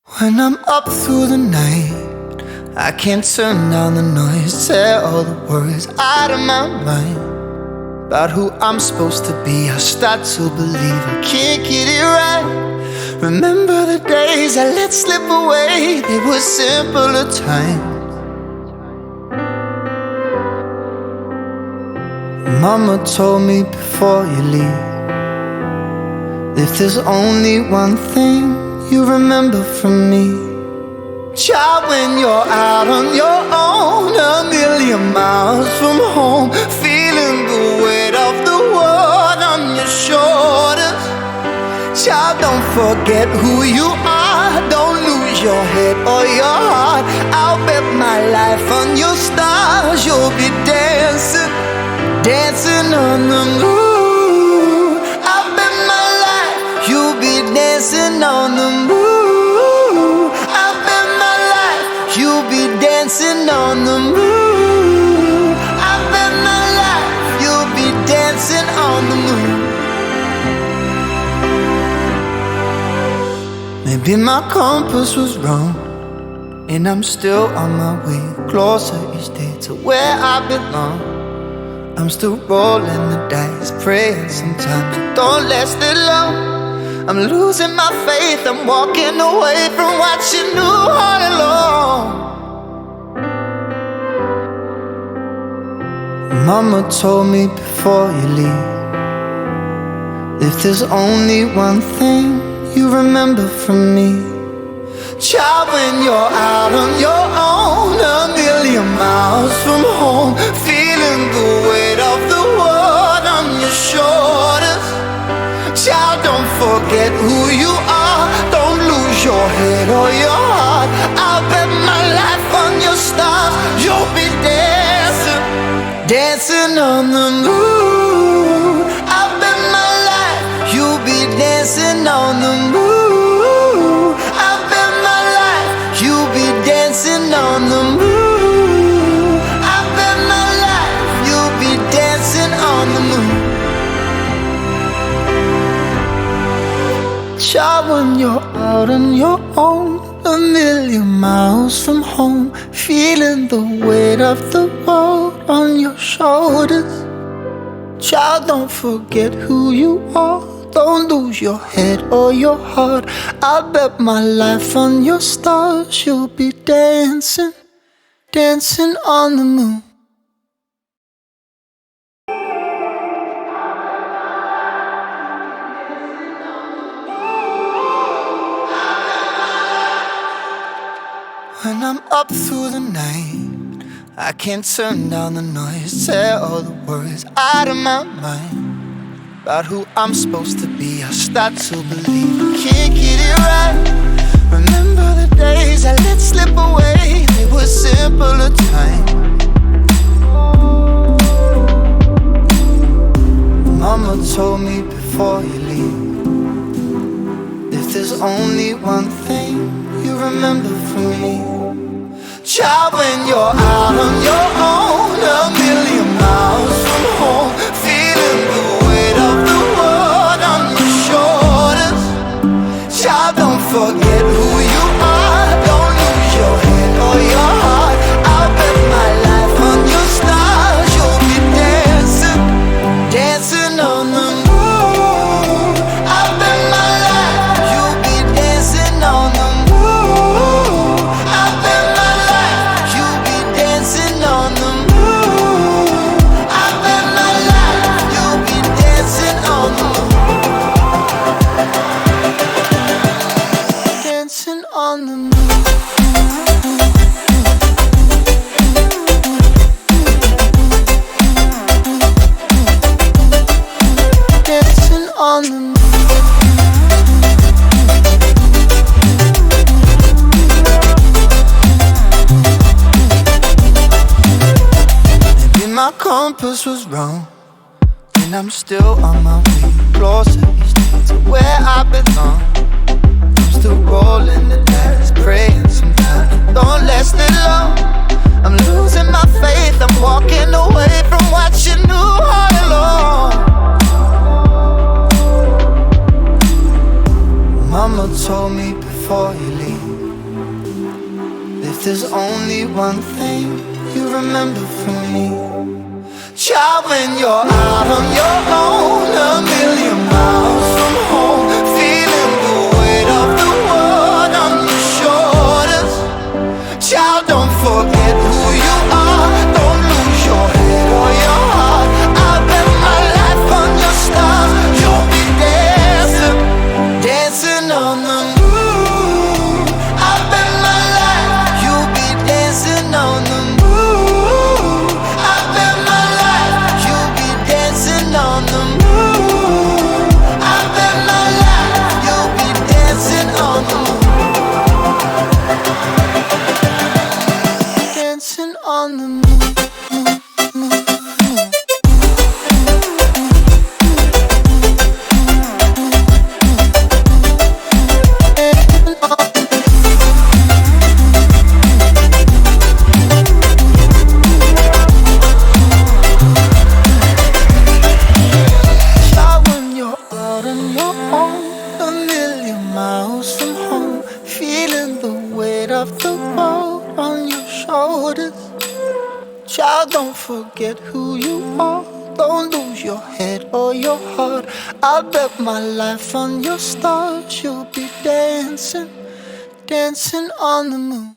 When I'm up through the night, I can't turn down the noise. Tear all the worries out of my mind about who I'm supposed to be. I start to believe I can't get it right. Remember the days I let slip away, they were simpler times. Mama told me before you leave, if there's only one thing you remember from me, child, when you're out on your own, a million miles from home, feeling the weight of the world on your shoulders. Child, don't forget who you are, don't lose your head or your heart. I'll bet my life on your stars, you'll be dancing, dancing on the moon. I'll bet my life you'll be dancing on the moon. I'll bet my life you'll be dancing on the moon. I'll bet my life you'll be dancing on the moon. Maybe my compass was wrong, and I'm still on my way closer each day to where I belong. I'm still rolling the dice, praying sometimes it don't last that long. I'm losing my faith, I'm walking away from what you knew all along. Mama told me before you leave, if there's only one thing you remember from me, child, when you're out on your own, a million miles from home, feeling the weight of the world on your shoulders. Child, don't forget who you are, don't lose your head or your heart. I'll bet my life on your stars, you'll be dancing, dancing on the moon. I'll bet my life you'll be dancing on the moon. I'll bet my life you'll be dancing on the moon. I'll bet my life you'll be dancing on the moon. Child, when you're out on your own, a million miles from home, feeling the weight of the world on your shoulders. Child, don't forget who you are, don't lose your head or your heart. I'll bet my life on your stars, you'll be dancing, dancing on the moon. When I'm up through the night, I can't turn down the noise. Tear all the worries out of my mind about who I'm supposed to be. I start to believe I can't get it right. Remember the days I let slip away, they were simpler times. Mama told me before you leave, if there's only one thing you remember from me, child, when you're out on your own, a million miles from home, feeling the weight of the world on your shoulders. Child, don't forget who you are, don't lose your head or your heart. I'll bet my life on your stars, you'll be dancing, dancing on the moon. I'll bet my life you'll be dancing on the moon. I'll bet my life you'll be dancing on the moon. I'll bet my life you'll be dancing on the moon. Dancing on the moon. Dancing on the moon. Maybe my compass was wrong, and I'm still on my way closer each day to where I belong. I'm still rolling the dice, praying sometimes it don't last that long. I'm losing my faith, I'm walking away from what you knew all along. Mama told me before you leave, If there's only one thing you remember from me, child, when you're out on your own, a million miles from home, feeling the weight of the world on your shoulders. Child, don't forget who you are, don't lose your head or your heart. I bet my life on your stars, you'll be dancing, dancing on the moon. I bet my life, you'll be dancing on the moon. I bet my life, you'll be dancing on the moon. I bet my life, you'll be dancing on the moon. Dancing on the moon. When you're out on your own, a million miles from home, feeling the weight of the world on your shoulders. Child, don't forget who you are, don't lose your head or your heart. I bet my life on your stars, you'll be dancing, dancing on the moon.